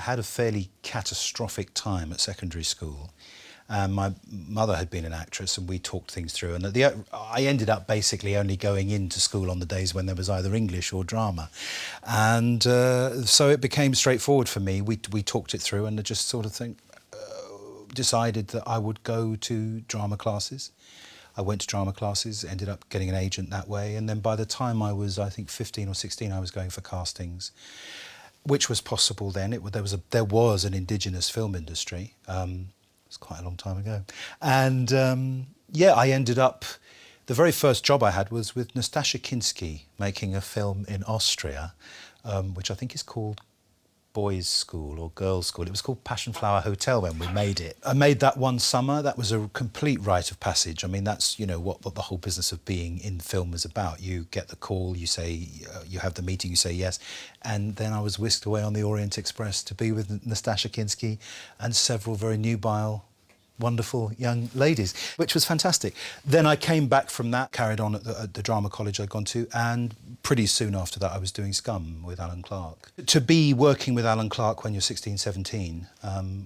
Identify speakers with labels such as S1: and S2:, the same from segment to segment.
S1: had a fairly catastrophic time at secondary school. My mother had been an actress and we talked things through, and I ended up basically only going into school on the days when there was either English or drama. And so it became straightforward for me. We talked it through and I just sort of decided that I would go to drama classes. I went to drama classes, ended up getting an agent that way, and then by the time I was, I think, 15 or 16, I was going for castings, which was possible then. There was an indigenous film industry. It's quite a long time ago. And yeah, I ended up, the very first job I had was with Nastasia Kinski, making a film in Austria, which I think is called Boys' School or Girls' School. It was called Passion Flower Hotel when we made it. I made that one summer. That was a complete rite of passage. I mean, that's, you know, what the whole business of being in film is about. You get the call, you say, you have the meeting, you say yes. And then I was whisked away on the Orient Express to be with Nastasia Kinski and several very nubile, wonderful young ladies, which was fantastic. Then I came back from that, carried on at the drama college I'd gone to, and pretty soon after that I was doing Scum with Alan Clark. To be working with Alan Clark when you're 16, 17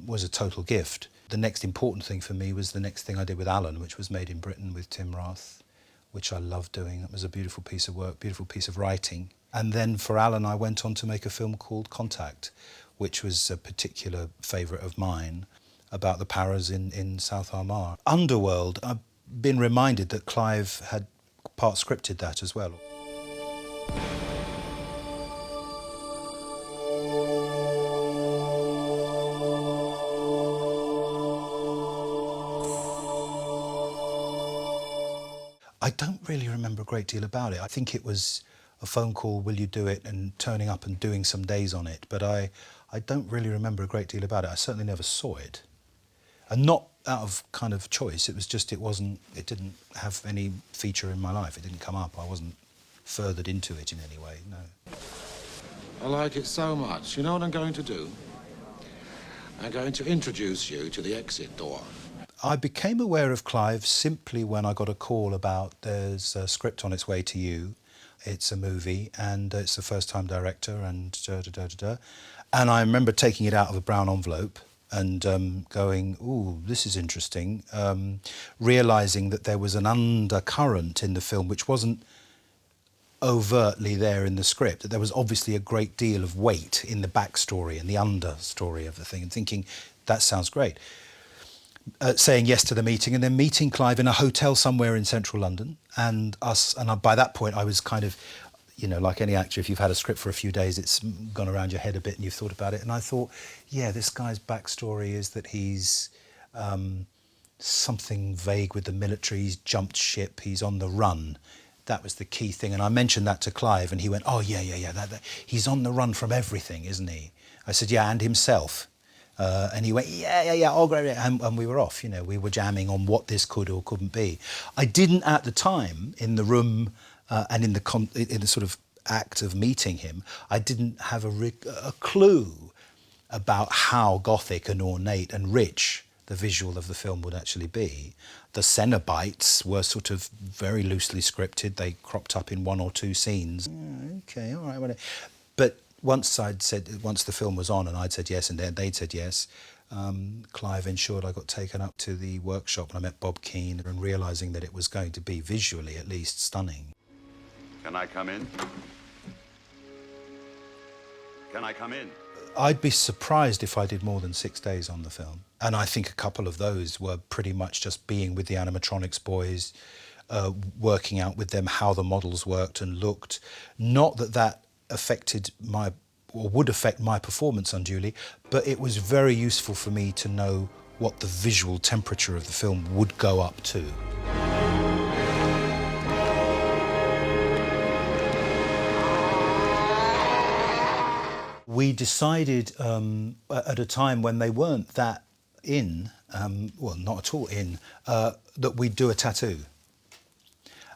S1: was a total gift. The next important thing for me was the next thing I did with Alan, which was Made in Britain with Tim Roth, which I loved doing. It was a beautiful piece of work, beautiful piece of writing. And then for Alan I went on to make a film called Contact, which was a particular favourite of mine, about the paras in South Armagh. Underworld, I've been reminded that Clive had part scripted that as well. I don't really remember a great deal about it. I think it was a phone call, will you do it, and turning up and doing some days on it, but I don't really remember a great deal about it. I certainly never saw it. And not out of kind of choice, it was just, it didn't have any feature in my life. It didn't come up. I wasn't furthered into it in any way, no.
S2: I like it so much. You know what I'm going to do? I'm going to introduce you to the exit door.
S1: I became aware of Clive simply when I got a call about there's a script on its way to you. It's a movie and it's the first-time director and da-da-da-da-da. And I remember taking it out of a brown envelope and going, ooh, this is interesting, realising that there was an undercurrent in the film which wasn't overtly there in the script, that there was obviously a great deal of weight in the backstory and the understory of the thing, and thinking, that sounds great. Saying yes to the meeting and then meeting Clive in a hotel somewhere in central London, and by that point I was kind of, you know, like any actor, if you've had a script for a few days, it's gone around your head a bit and you've thought about it. And I thought, yeah, this guy's backstory is that he's something vague with the military, he's jumped ship, he's on the run. That was the key thing. And I mentioned that to Clive and he went, oh, yeah, that, he's on the run from everything, isn't he? I said, yeah, and himself. And he went, yeah, oh, great. And we were off, you know, we were jamming on what this could or couldn't be. I didn't at the time, in the room, and in the sort of act of meeting him, I didn't have a clue about how gothic and ornate and rich the visual of the film would actually be. The Cenobites were sort of very loosely scripted. They cropped up in one or two scenes. Okay, all right. But once the film was on and I'd said yes and they'd said yes, Clive ensured I got taken up to the workshop and I met Bob Keane, and realising that it was going to be visually at least stunning.
S3: Can I come in? Can I come in?
S1: I'd be surprised if I did more than 6 days on the film. And I think a couple of those were pretty much just being with the animatronics boys, working out with them how the models worked and looked. Not that that affected or would affect my performance unduly, but it was very useful for me to know what the visual temperature of the film would go up to. We decided at a time when they weren't that in, well, not at all in, that we'd do a tattoo.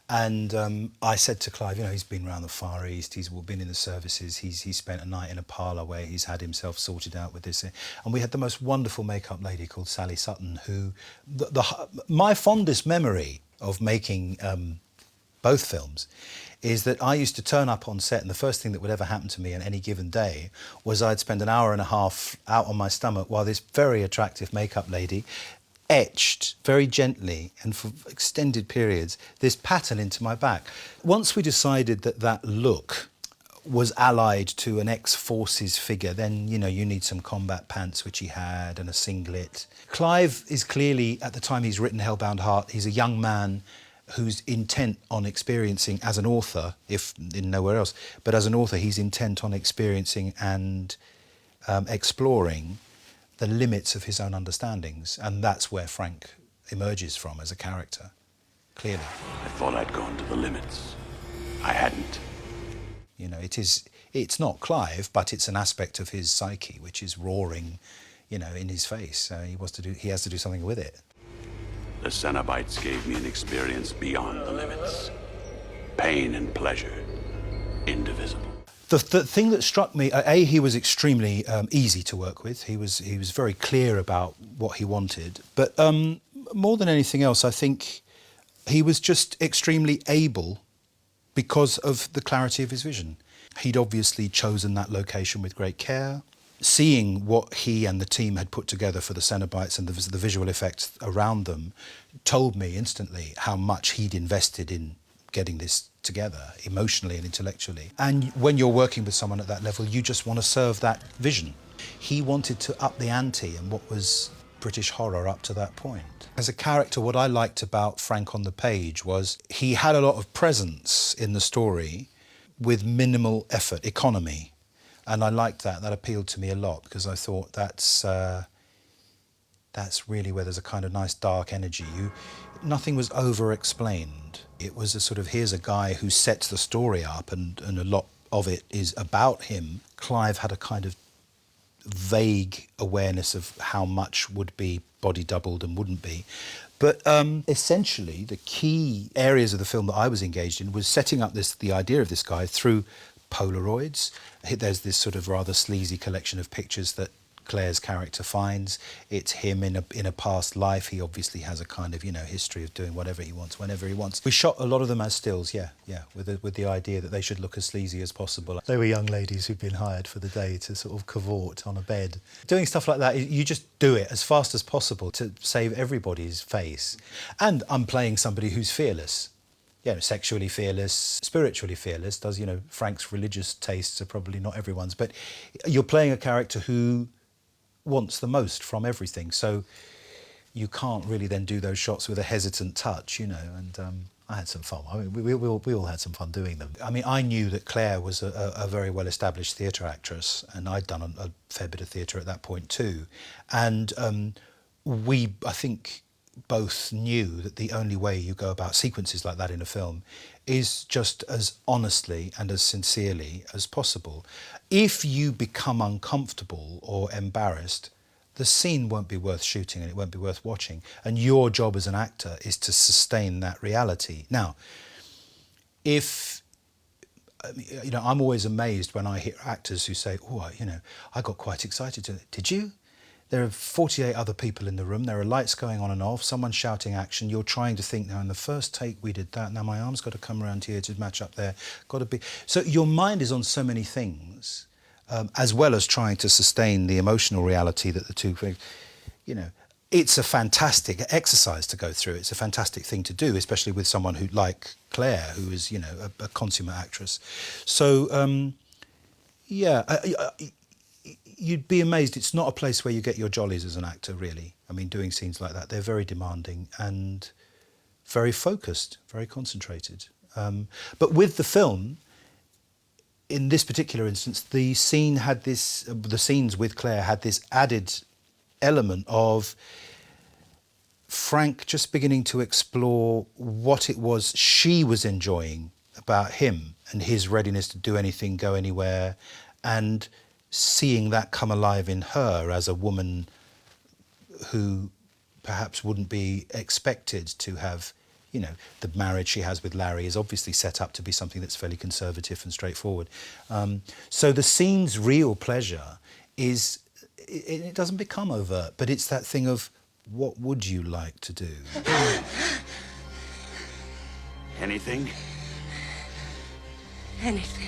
S1: And I said to Clive, you know, he's been around the Far East, he's been in the services, he's spent a night in a parlour where he's had himself sorted out with this. And we had the most wonderful makeup lady called Sally Sutton, who, my fondest memory of making both films is that I used to turn up on set and the first thing that would ever happen to me on any given day was I'd spend an hour and a half out on my stomach while this very attractive makeup lady etched very gently and for extended periods this pattern into my back. Once we decided that that look was allied to an ex-forces figure, then, you know, you need some combat pants, which he had, and a singlet. Clive is clearly, at the time he's written Hellbound Heart, he's a young man who's intent on experiencing, as an author, if in nowhere else, but as an author, he's intent on experiencing and exploring the limits of his own understandings. And that's where Frank emerges from as a character, clearly.
S3: I thought I'd gone to the limits. I hadn't.
S1: You know, it's not Clive, but it's an aspect of his psyche which is roaring, you know, in his face. He has to do something with it.
S3: The Cenobites gave me an experience beyond the limits. Pain and pleasure, indivisible.
S1: The thing that struck me, he was extremely easy to work with. He was very clear about what he wanted. But more than anything else, I think he was just extremely able because of the clarity of his vision. He'd obviously chosen that location with great care. Seeing what he and the team had put together for the Cenobites and the visual effects around them told me instantly how much he'd invested in getting this together, emotionally and intellectually. And when you're working with someone at that level, you just want to serve that vision. He wanted to up the ante and what was British horror up to that point. As a character, what I liked about Frank on the page was he had a lot of presence in the story with minimal effort, economy. And I liked that. That appealed to me a lot because I thought that's really where there's a kind of nice dark energy. Nothing was over-explained. It was a sort of, here's a guy who sets the story up and a lot of it is about him. Clive had a kind of vague awareness of how much would be body doubled and wouldn't be. But essentially, the key areas of the film that I was engaged in was setting up the idea of this guy through Polaroids. There's this sort of rather sleazy collection of pictures that Clare's character finds. It's him in a past life. He obviously has a kind of, you know, history of doing whatever he wants, whenever he wants. We shot a lot of them as stills, yeah, with the idea that they should look as sleazy as possible. They were young ladies who'd been hired for the day to sort of cavort on a bed. Doing stuff like that, you just do it as fast as possible to save everybody's face. And I'm playing somebody who's fearless. You know, sexually fearless, spiritually fearless. Frank's religious tastes are probably not everyone's, but you're playing a character who wants the most from everything. So you can't really then do those shots with a hesitant touch, you know, and I had some fun. I mean, we all had some fun doing them. I mean, I knew that Clare was a very well-established theatre actress, and I'd done a fair bit of theatre at that point too. And I think, both knew that the only way you go about sequences like that in a film is just as honestly and as sincerely as possible. If you become uncomfortable or embarrassed, the scene won't be worth shooting and it won't be worth watching. And your job as an actor is to sustain that reality. Now, I'm always amazed when I hear actors who say, I got quite excited. Did you? There are 48 other people in the room, there are lights going on and off, someone's shouting action, you're trying to think, now in the first take we did that, now my arm's got to come around here to match up there, got to be... So your mind is on so many things, as well as trying to sustain the emotional reality that the two things, it's a fantastic exercise to go through, it's a fantastic thing to do, especially with someone who, like Clare, who is, a consummate actress. So, you'd be amazed. It's not a place where you get your jollies as an actor, really. I mean, doing scenes like that, they're very demanding and very focused, very concentrated. But with the film, in this particular instance, the scenes with Clare had this added element of Frank just beginning to explore what it was she was enjoying about him and his readiness to do anything, go anywhere, and seeing that come alive in her as a woman who perhaps wouldn't be expected to have, the marriage she has with Larry is obviously set up to be something that's fairly conservative and straightforward. So the scene's real pleasure is, it doesn't become overt, but it's that thing of, what would you like to do?
S3: Anything?
S4: Anything.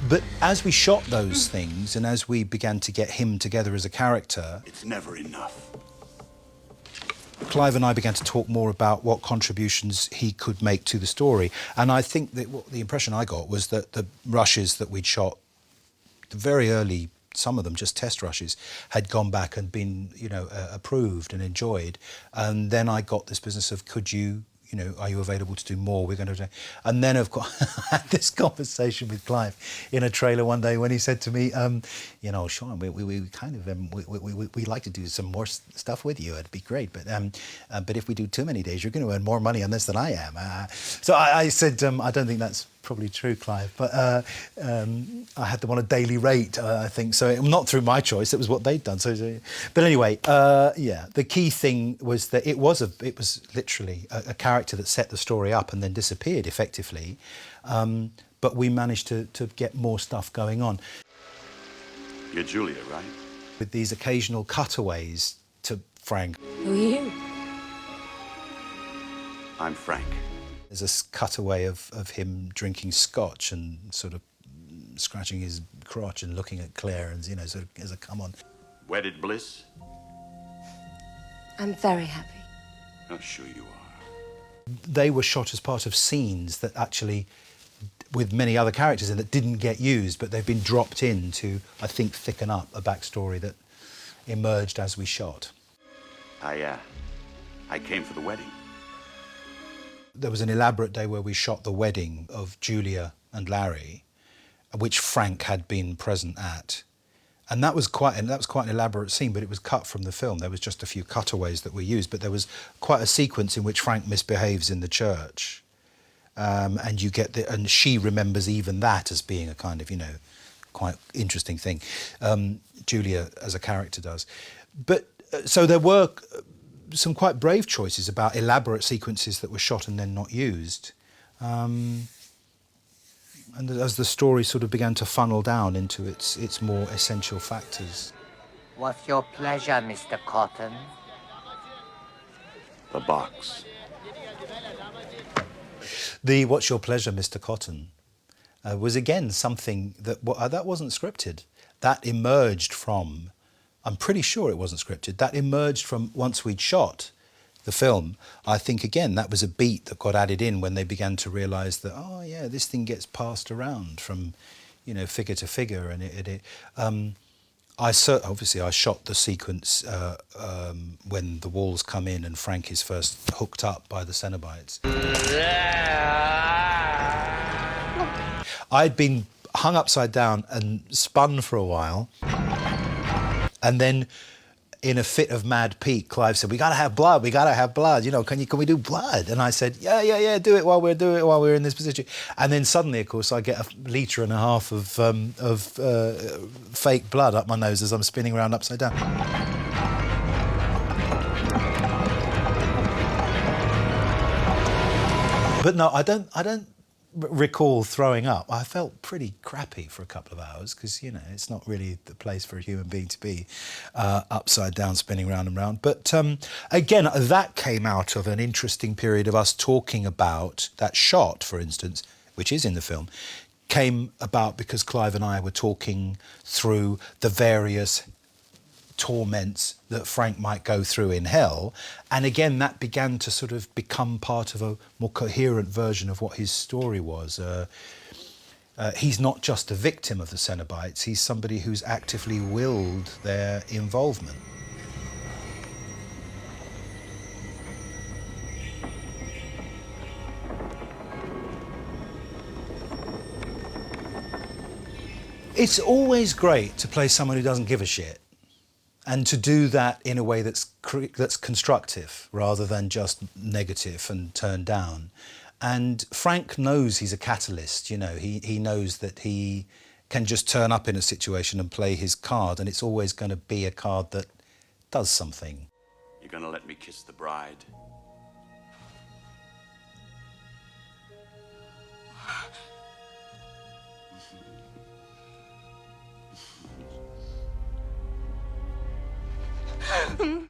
S1: But as we shot those things and as we began to get him together as a character,
S3: It's never enough.
S1: Clive and I began to talk more about what contributions he could make to the story. And I think that the impression I got was that the rushes that we'd shot, the very early, some of them just test rushes, had gone back and been, approved and enjoyed. And then I got this business of, are you available to do more? We're going to do... And then, of course, I had this conversation with Clive in a trailer one day when he said to me, Sean, we kind of, we'd like to do some more stuff with you. It'd be great. But if we do too many days, you're going to earn more money on this than I am. So I said, I don't think that's probably true, Clive. But I had them on a daily rate, I think. So not through my choice. It was what they'd done. But anyway, the key thing was that it was literally a character that set the story up and then disappeared effectively. But we managed to get more stuff going on.
S3: You're Julia, right?
S1: With these occasional cutaways to Frank.
S4: Who are you?
S3: I'm Frank.
S1: There's a cutaway of him drinking scotch and sort of scratching his crotch and looking at Claire and, sort of as a come on.
S3: Wedded bliss?
S4: I'm very happy.
S3: Oh, sure you are.
S1: They were shot as part of scenes that actually, with many other characters in that didn't get used, but they've been dropped in to, I think, thicken up a backstory that emerged as we shot.
S3: I came for the wedding.
S1: There was an elaborate day where we shot the wedding of Julia and Larry, which Frank had been present at. And that was quite an elaborate scene, but it was cut from the film. There was just a few cutaways that were used, but there was quite a sequence in which Frank misbehaves in the church. And you get and she remembers even that as being a kind of, quite interesting thing. Julia as a character does. But so there were some quite brave choices about elaborate sequences that were shot and then not used. And as the story sort of began to funnel down into its more essential factors.
S5: What's your pleasure, Mr. Cotton?
S3: The box.
S1: The What's Your Pleasure, Mr. Cotton was again something that wasn't scripted. That emerged from, I'm pretty sure it wasn't scripted, that emerged from once we'd shot the film. I think, again, that was a beat that got added in when they began to realise that, oh, yeah, this thing gets passed around from, figure to figure. And obviously I shot the sequence when the walls come in and Frank is first hooked up by the Cenobites. I'd been hung upside down and spun for a while, and then in a fit of mad pique, Clive said, we gotta have blood, can we do blood? And I said, yeah, do it while we're in this position. And then suddenly, of course, I get a litre and a half of fake blood up my nose as I'm spinning around upside down. But no, I don't recall throwing up. I felt pretty crappy for a couple of hours because, it's not really the place for a human being to be upside down, spinning round and round. But again, that came out of an interesting period of us talking about that shot, for instance, which is in the film, came about because Clive and I were talking through the various torments that Frank might go through in hell. And again, that began to sort of become part of a more coherent version of what his story was. He's not just a victim of the Cenobites, he's somebody who's actively willed their involvement. It's always great to play someone who doesn't give a shit. And to do that in a way that's constructive rather than just negative and turned down. And Frank knows he's a catalyst, he knows that he can just turn up in a situation and play his card, and it's always going to be a card that does something.
S3: You're gonna let me kiss the bride?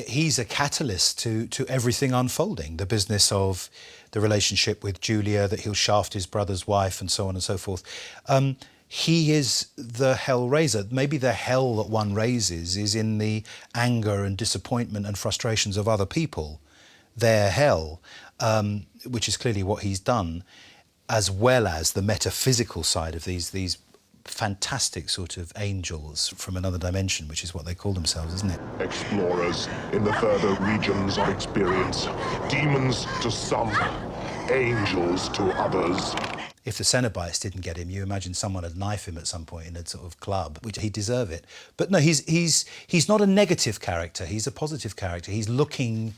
S1: He's a catalyst to everything unfolding. The business of the relationship with Julia, that he'll shaft his brother's wife and so on and so forth. He is the Hellraiser. Maybe the hell that one raises is in the anger and disappointment and frustrations of other people. Their hell, which is clearly what he's done, as well as the metaphysical side of these fantastic sort of angels from another dimension, which is what they call themselves, isn't it?
S4: Explorers in the further regions of experience. Demons to some, angels to others.
S1: If the Cenobites didn't get him, you imagine someone would knife him at some point in a sort of club, which he'd deserve it. But no, he's not a negative character. He's a positive character. He's looking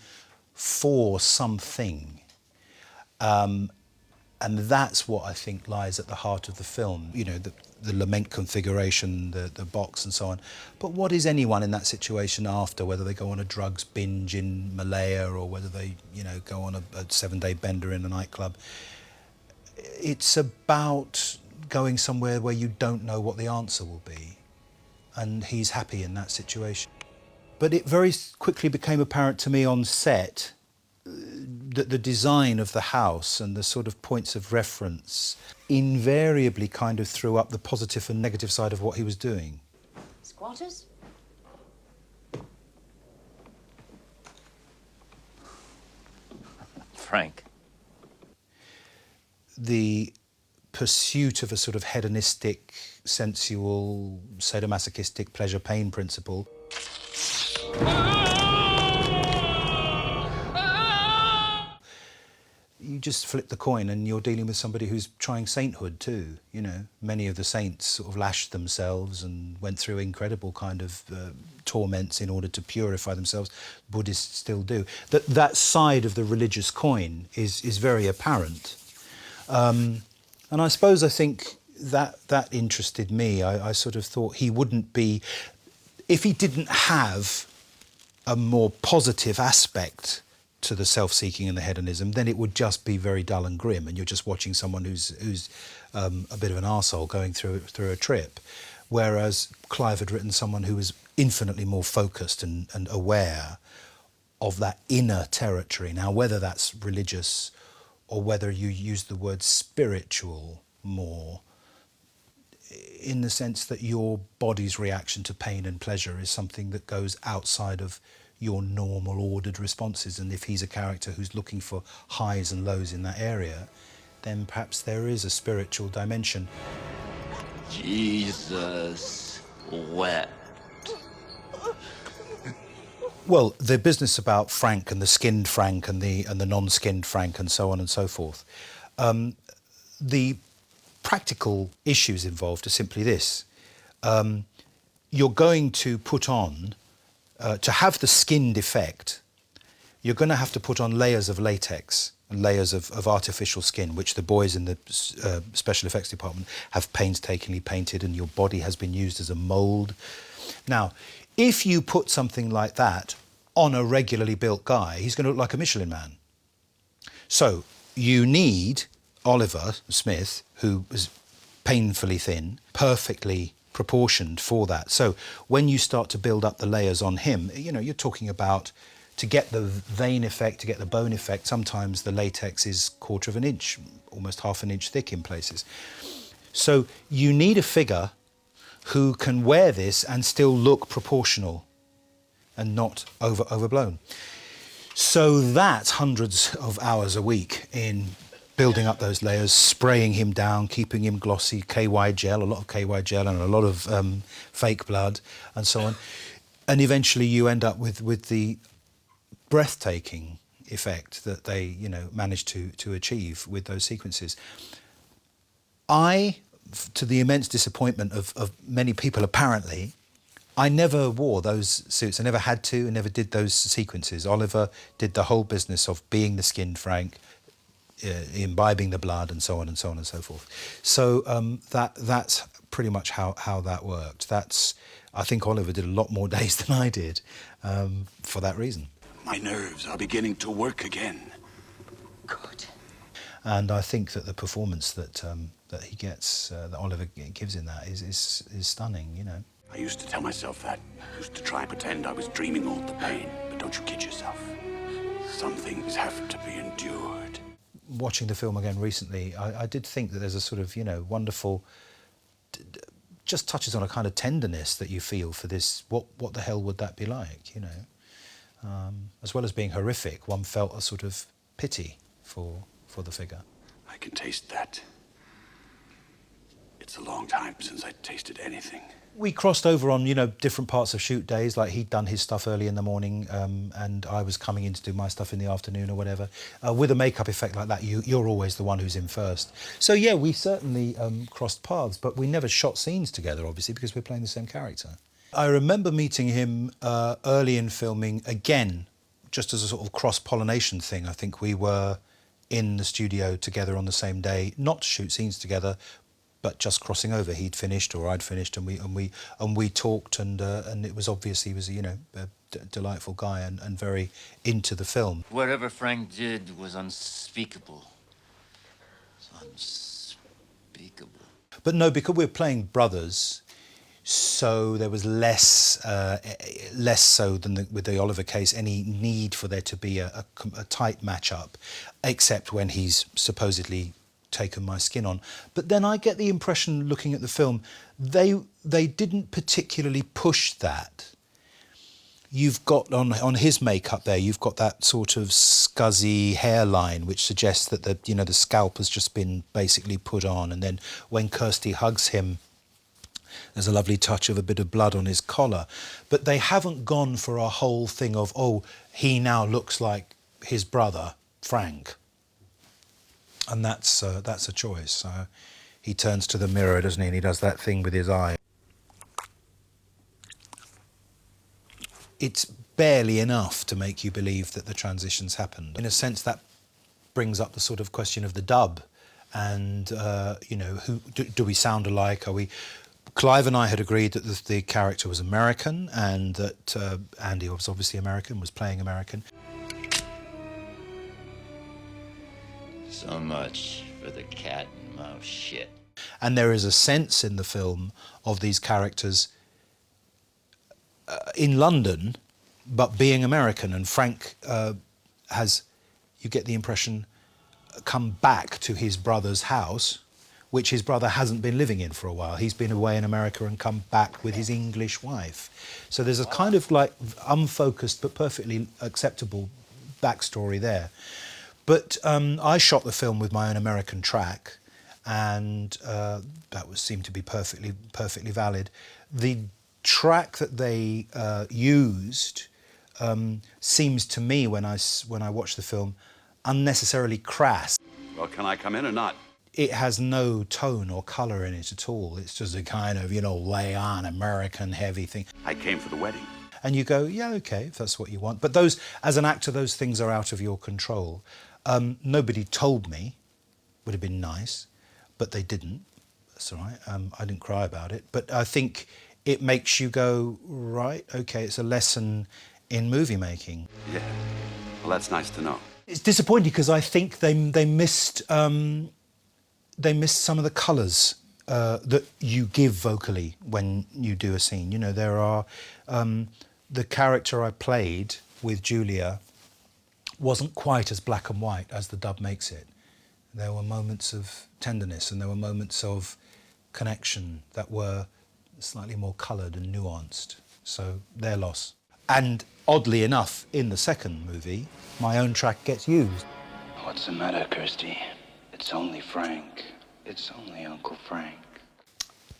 S1: for something. And that's what I think lies at the heart of the film. You know, the lament configuration, the box and so on. But what is anyone in that situation after, whether they go on a drugs binge in Malaya or whether they, you know, go on a 7-day bender in a nightclub? It's about going somewhere where you don't know what the answer will be. And he's happy in that situation. But it very quickly became apparent to me on set that the design of the house and the sort of points of reference invariably kind of threw up the positive and negative side of what he was doing.
S6: Squatters?
S5: Frank.
S1: The pursuit of a sort of hedonistic, sensual, sadomasochistic pleasure-pain principle. You just flip the coin and you're dealing with somebody who's trying sainthood too, you know. Many of the saints sort of lashed themselves and went through incredible kind of torments in order to purify themselves. Buddhists still do. That side of the religious coin is very apparent. And I suppose I think that interested me. I sort of thought he wouldn't be, if he didn't have a more positive aspect to the self-seeking and the hedonism, then it would just be very dull and grim, and you're just watching someone who's a bit of an arsehole going through a trip. Whereas Clive had written someone who was infinitely more focused and aware of that inner territory. Now, whether that's religious or whether you use the word spiritual more, in the sense that your body's reaction to pain and pleasure is something that goes outside of your normal ordered responses, and if he's a character who's looking for highs and lows in that area, then perhaps there is a spiritual dimension.
S7: Jesus wept.
S1: Well, the business about Frank and the skinned Frank and the non-skinned Frank and so on and so forth, the practical issues involved are simply this. You're going to put on, to have the skinned effect, you're going to have to put on layers of latex and layers of artificial skin, which the boys in the special effects department have painstakingly painted, and your body has been used as a mould. Now, if you put something like that on a regularly built guy, he's going to look like a Michelin man. So you need Oliver Smith, who was painfully thin, perfectly proportioned for that. So when you start to build up the layers on him, you know, you're talking about, to get the vein effect, to get the bone effect, sometimes the latex is 1/4 of an inch, almost 1/2 an inch thick in places. So you need a figure who can wear this and still look proportional and not overblown. So that's hundreds of hours a week in building up those layers, spraying him down, keeping him glossy, KY gel, a lot of KY gel and a lot of fake blood and so on. And eventually you end up with the breathtaking effect that they, you know, managed to achieve with those sequences. To the immense disappointment of many people apparently, I never wore those suits. I never had to, I never did those sequences. Oliver did the whole business of being the skinned Frank, imbibing the blood and so on and so on and so forth. So that's pretty much how that worked. I think Oliver did a lot more days than I did for that reason.
S3: My nerves are beginning to work again.
S6: Good.
S1: And I think that the performance that he gets, that Oliver gives in that is stunning, you know.
S3: I used to tell myself that. I used to try and pretend I was dreaming all the pain. But don't you kid yourself. Some things have to be endured.
S1: Watching the film again recently, I did think that there's a sort of, wonderful, just touches on a kind of tenderness that you feel for this. What the hell would that be like, As well as being horrific, one felt a sort of pity for the figure.
S3: I can taste that. It's a long time since I tasted anything.
S1: We crossed over on, different parts of shoot days, like he'd done his stuff early in the morning and I was coming in to do my stuff in the afternoon or whatever. With a makeup effect like that, you're always the one who's in first. So, yeah, we certainly crossed paths, but we never shot scenes together, obviously, because we're playing the same character. I remember meeting him early in filming, again, just as a sort of cross-pollination thing. I think we were in the studio together on the same day, not to shoot scenes together, but just crossing over. He'd finished or I'd finished, and we talked, and it was obvious he was a delightful guy and very into the film.
S7: Whatever Frank did was unspeakable. It's unspeakable.
S1: But no, because we're playing brothers, so there was less so than with the Oliver case, any need for there to be a tight match-up, except when he's supposedly taken my skin on. But then I get the impression, looking at the film, they didn't particularly push that. You've got on his makeup there, you've got that sort of scuzzy hairline, which suggests that the scalp has just been basically put on. And then when Kirsty hugs him, there's a lovely touch of a bit of blood on his collar. But they haven't gone for a whole thing of, oh, he now looks like his brother, Frank. And that's a choice. He turns to the mirror, doesn't he, and he does that thing with his eye. It's barely enough to make you believe that the transition's happened. In a sense, that brings up the sort of question of the dub and, who do we sound alike? Are we... Clive and I had agreed that the character was American and that Andy was obviously American, was playing American.
S7: So much for the cat and mouse shit.
S1: And there is a sense in the film of these characters in London, but being American. And Frank you get the impression, come back to his brother's house, which his brother hasn't been living in for a while. He's been away in America and come back with his English wife. So there's a kind of like unfocused but perfectly acceptable backstory there. But I shot the film with my own American track, and that seemed to be perfectly valid. The track that they used seems to me, when I watch the film, unnecessarily crass.
S3: Well, can I come in or not?
S1: It has no tone or colour in it at all. It's just a kind of, lay on American heavy thing.
S3: I came for the wedding.
S1: And you go, yeah, okay, if that's what you want. But those, as an actor, those things are out of your control. Nobody told me. Would have been nice, but they didn't. That's all right. I didn't cry about it. But I think it makes you go, right, okay, it's a lesson in movie making.
S3: Yeah. Well, that's nice to know.
S1: It's disappointing because I think they missed some of the colours that you give vocally when you do a scene. There are the character I played with Julia wasn't quite as black and white as the dub makes it. There were moments of tenderness and there were moments of connection that were slightly more coloured and nuanced. So their loss. And oddly enough, in the second movie, my own track gets used.
S8: What's the matter, Kirsty? It's only Frank. It's only Uncle Frank.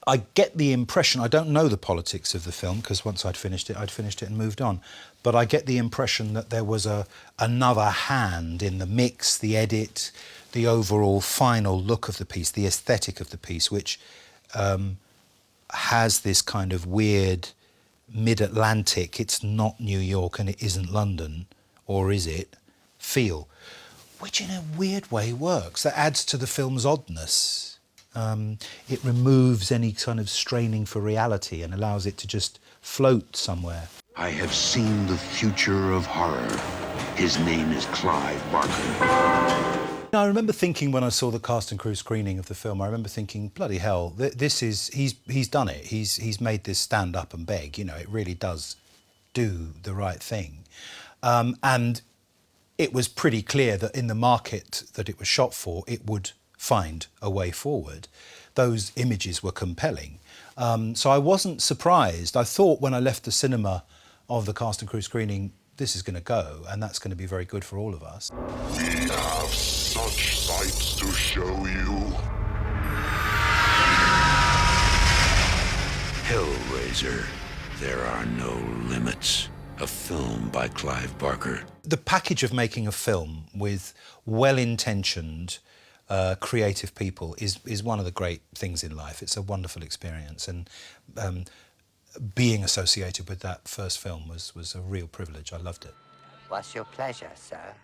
S1: I get the impression, I don't know the politics of the film, because once I'd finished it and moved on, but I get the impression that there was another hand in the mix, the edit, the overall final look of the piece, the aesthetic of the piece, which has this kind of weird mid-Atlantic, it's not New York and it isn't London, or is it, feel, which in a weird way works. That adds to the film's oddness. It removes any kind of straining for reality and allows it to just float somewhere.
S9: I have seen the future of horror. His name is Clive Barker.
S1: I remember thinking when I saw the cast and crew screening of the film, I remember thinking, bloody hell, this is, he's done it. He's made this stand up and beg, you know, it really does do the right thing. And it was pretty clear that in the market that it was shot for, it would find a way forward. Those images were compelling. So I wasn't surprised. I thought when I left the cinema of the cast and crew screening, this is going to go, and that's going to be very good for all of us.
S4: We have such sights to show you.
S3: Hellraiser, there are no limits. A film by Clive Barker.
S1: The package of making a film with well-intentioned, creative people is one of the great things in life. It's a wonderful experience, and being associated with that first film was a real privilege. I loved it.
S5: What's your pleasure, sir?